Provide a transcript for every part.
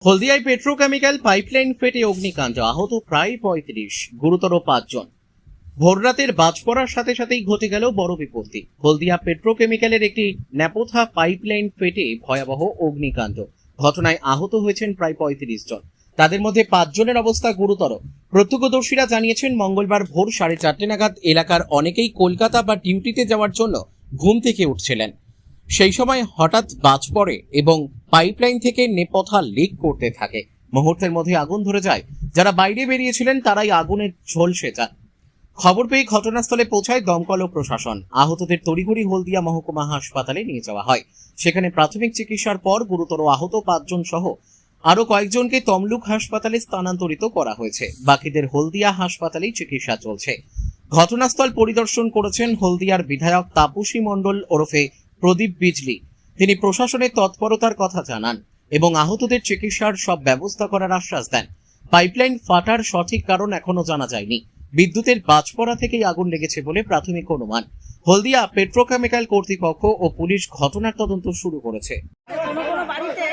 হলদিয়ায় petrochemical pipeline ফেটে অগ্নিকাণ্ড, আহত প্রায় ৩৫, গুরুতর ৫ জন। ভোররাতের বাজ পড়ার সাথে সাথেই ঘটে গেল বড় বিপত্তি। হলদিয়া পেট্রোকেমিক্যালের একটি ন্যাপোথা পাইপলাইন ফেটে ভয়াবহ অগ্নিকাণ্ড। ঘটনায় আহত হয়েছেন প্রায় ৩৫ জন, তাদের মধ্যে ৫ জনের অবস্থা গুরুতর। প্রত্যক্ষদর্শীরা জানিয়েছেন, মঙ্গলবার ভোর ৪:৩০ নাগাদ এলাকার অনেকেই কলকাতা বা ডিউটিতে যাওয়ার জন্য ঘুম থেকে উঠছিলেন। সেই সময় হঠাৎ বাজ পড়ে এবং পাইপলাইন থেকে নেপথা লিক করতে থাকে। মুহূর্তের মধ্যে আগুন ধরে যায়। যারা বাইরে বেরিয়েছিলেন তারাই আগুনের ঝলসে যান। খবর পেয়ে ঘটনাস্থলে পৌঁছায় দমকল ও প্রশাসন। আহতদের তড়িঘড়ি হলদিয়া মহকুমা হাসপাতালে নিয়ে যাওয়া হয়। সেখানে প্রাথমিক চিকিৎসার পর গুরুতর আহত ৫ জন সহ আরো কয়েকজনকে তমলুক হাসপাতালে স্থানান্তরিত করা হয়েছে। বাকিদের হলদিয়া হাসপাতালেই চিকিৎসা চলছে। ঘটনাস্থল পরিদর্শন করেছেন হলদিয়ার বিধায়ক তাপসী মণ্ডল ওরফে প্রদীপ বিজলি। তিনি প্রশাসনের তৎপরতার কথা জানান এবং আহতদের চিকিৎসার সব ব্যবস্থা করার আশ্বাস দেন। পাইপলাইন ফাটার সঠিক কারণ এখনো জানা যায়নি। বিদ্যুতের বাজ পড়া থেকেই আগুন লেগেছে বলে প্রাথমিক অনুমান। হলদিয়া পেট্রোকেমিক্যাল কর্তৃপক্ষ ও পুলিশ ঘটনার তদন্ত শুরু করেছে। কোনো কোনো বাড়িতে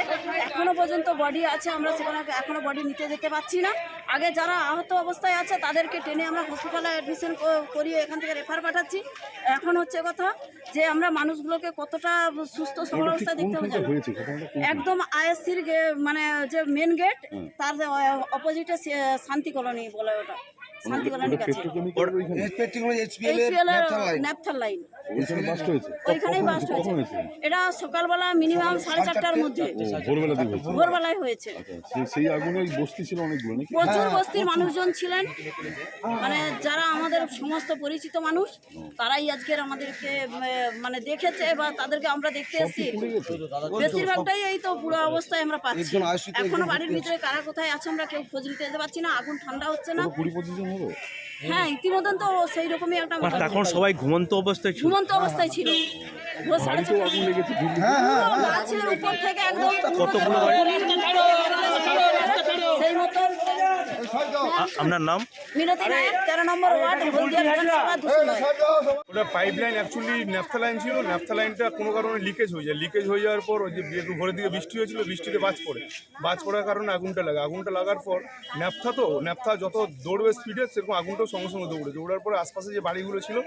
এখনো পর্যন্ত বডি আছে, আমরা সেখানে এখনো বডি নিতে যেতে পারছি না। আগে যারা আহত অবস্থায় আছে তাদেরকে টেনে আমরা হসপিটালে অ্যাডমিশন করিয়ে এখান থেকে রেফার পাঠাচ্ছি। এখন হচ্ছে কথা যে আমরা মানুষগুলোকে কতটা সুস্থ সবল অবস্থায় দেখতে হবে। একদম আইএসসির মানে যে মেন গেট, তার অপোজিটে শান্তি কলোনি বলে, ওটা শান্তি কলোনির কাছে ন্যাপথাল লাইন, ওইখানেই বাস্ট হয়েছে। এটা সকালবেলা মিনিমাম 4:30টার মধ্যে ভোরবেলায় হয়েছে। সেই আগুনে বস্তি ছিল অনেকগুলো, প্রচুর বস্তির মানুষজন ছিলেন, মানে যারা আমাদের সমস্ত পরিচিত মানুষ, তারাই আজকের আমাদেরকে মানে দেখেছে বা তাদেরকে আমরা দেখতে এসেছি। বেশিরভাগটাই এই তো পুরো অবস্থায় আমরা পাচ্ছি। এখনো বাড়ির ভিতরে কারা কোথায় আছে আমরা কেউ খোঁজ নিতে যেতে পারছি না। আগুন ঠান্ডা হচ্ছে না। হ্যাঁ, ইতিমধ্যে তো সেই রকমই একটা এখন সবাই ঘুমন্ত অবস্থায় ছিল। ভোর 4:30 গাছের উপর থেকে একদম কতগুলো বাড়ি? সেই মতন। আপনার নাম? মিনতি নায়ক, 13 নম্বর ওয়ার্ড, হলদিয়া বিধানসভা 209। ওটা pipe line actually naphtha line ছিল। ন্যাপথা লাইনটা কোনো কারণে লিকেজ হয়ে যায়। লিকেজ হয়ে যাওয়ার পর ওই যে একটু ভোরের দিকে বৃষ্টি হয়েছিল, বৃষ্টিতে বাজ পড়ার কারণে আগুনটা লাগার পর ন্যাপথা যত দৌড়বে স্পিডে, সেরকম আগুনটাও সঙ্গে সঙ্গে দৌড়ার পরে আশপাশে যে বাড়িগুলো ছিল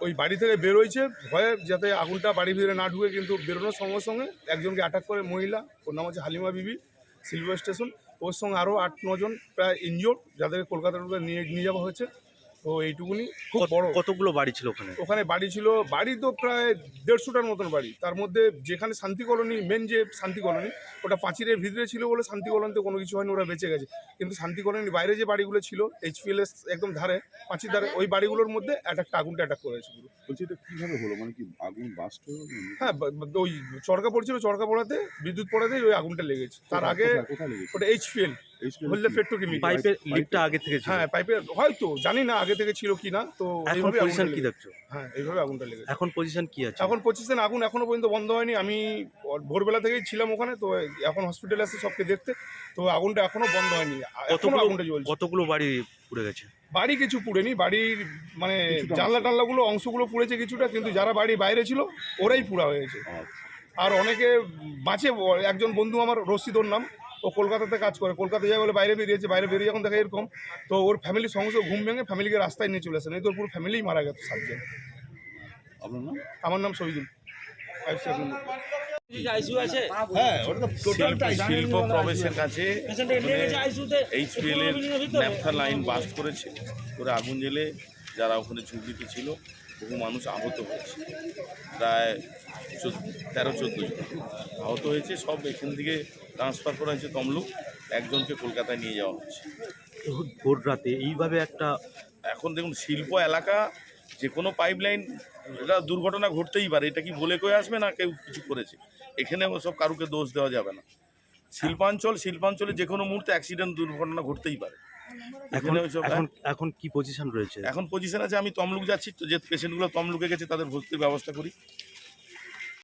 ওই বাড়ি থেকে বেরোইছে ভয়ে, যাতে আগুনটা বাড়ির ভিতরে না ঢুকে। কিন্তু বেরোনোর সঙ্গে সঙ্গে একজনকে অ্যাটাক করে মহিলা, ওর নাম হচ্ছে হালিমা বিবি, সিলভার স্টেশন। ওর সঙ্গে আরও 8-9 জন প্রায় ইনজোর্ড, যাদের কলকাতার নিয়ে যাওয়া হয়েছে। তো এইটুকুনি। খুব বড়। কতগুলো বাড়ি ছিল ওখানে? বাড়ি তো প্রায় 150টার মতন বাড়ি। তার মধ্যে যেখানে শান্তি কলোনি, মেন যে শান্তি কলোনি, ওটা পাঁচিরের ভিতরে ছিল বলে শান্তি কলোনিতে কোনো কিছু হয়নি, ওরা বেঁচে গেছে। কিন্তু শান্তি কলোনির বাইরে যে বাড়িগুলো ছিল, HPLS একদম ধারে, পাঁচির ধারে, ওই বাড়িগুলোর মধ্যে আগুনটা অ্যাটাক করেছে পুরো। বলছি এটা কিভাবে হলো, মানে কি আগুন বাস্ট হলো? হ্যাঁ, ওই চড়কা পড়াতে বিদ্যুৎ পড়াতেই ওই আগুনটা লেগেছে। তার আগে ওটা HPL হলদিয়া পেট্রোকেমিক্যাল পাইপের লিকটা আগে থেকে ছিল। হ্যাঁ, পাইপের হয়তো জানি না আগে থেকে ছিল কিনা। তো এখন পজিশন কি দেখছো? হ্যাঁ, এইভাবে আগুনটা লেগেছে। এখন পজিশন কি আছে? এখন পজিশন আগুন এখনো পর্যন্ত বন্ধ হয়নি। আমি ভোরবেলা থেকেই ছিলাম ওখানে, তো এখন হসপিটালে আসছে সবকে দেখতে। তো আগুনটা এখনো বন্ধ হয়নি, এখনো আগুনটা জ্বলছে। কতগুলো বাড়ি পুড়ে গেছে? বাড়ি কিছু পুড়েনি, বাড়ির মানে জানলা টানলাগুলো অংশগুলো পুড়েছে কিছুটা, কিন্তু যারা বাড়ি বাইরে ছিল ওরাই পুড়া হয়েছে। আর অনেকে বাঁচে। একজন বন্ধু আমার, রশিদোর নাম, ও কলকাতাতে কাজ করে, কলকাতা যায় বলে বাইরে বেরিয়ে এখন দেখা এরকম। তো ওর ফ্যামিলির সঙ্গে ঘুম ভেঙে ফ্যামিলিকে রাস্তায় নিয়ে চলে আসে, এই তো পুরো ফ্যামিলিই মারা গেছে 7 জন। আপনার নাম? আমার নাম শহীদুল। শিল্প প্রবেশের কাছে HPL এর ন্যাপথা লাইন বাস্ট করেছে, করে আগুন জ্বেলে যারা ওখানে ঝুঁকিতে ছিল বহু মানুষ আহত হয়েছে। প্রায় 13-14 জন আহত হয়েছে। সব এখান থেকে ট্রান্সফার করা হয়েছে তমলুক, একজনকে কলকাতায় নিয়ে যাওয়া হয়েছে। ভোর রাতে এইভাবে একটা, এখন দেখুন শিল্প এলাকা, যে কোনো পাইপ লাইন, এটা দুর্ঘটনা ঘটতেই পারে। এটা কি বলে কয়ে আসবে না কেউ কিছু করেছে? এখানে ওসব কারুকে দোষ দেওয়া যাবে না। শিল্পাঞ্চলে যে কোনো মুহূর্তে অ্যাক্সিডেন্ট, দুর্ঘটনা ঘটতেই পারে। এখন কি পজিশন রয়েছে? এখন পজিশন আছে, আমি তমলুক যাচ্ছি, তো যে পেশেন্টগুলো তমলুকে গেছে তাদের ভর্তির ব্যবস্থা করি।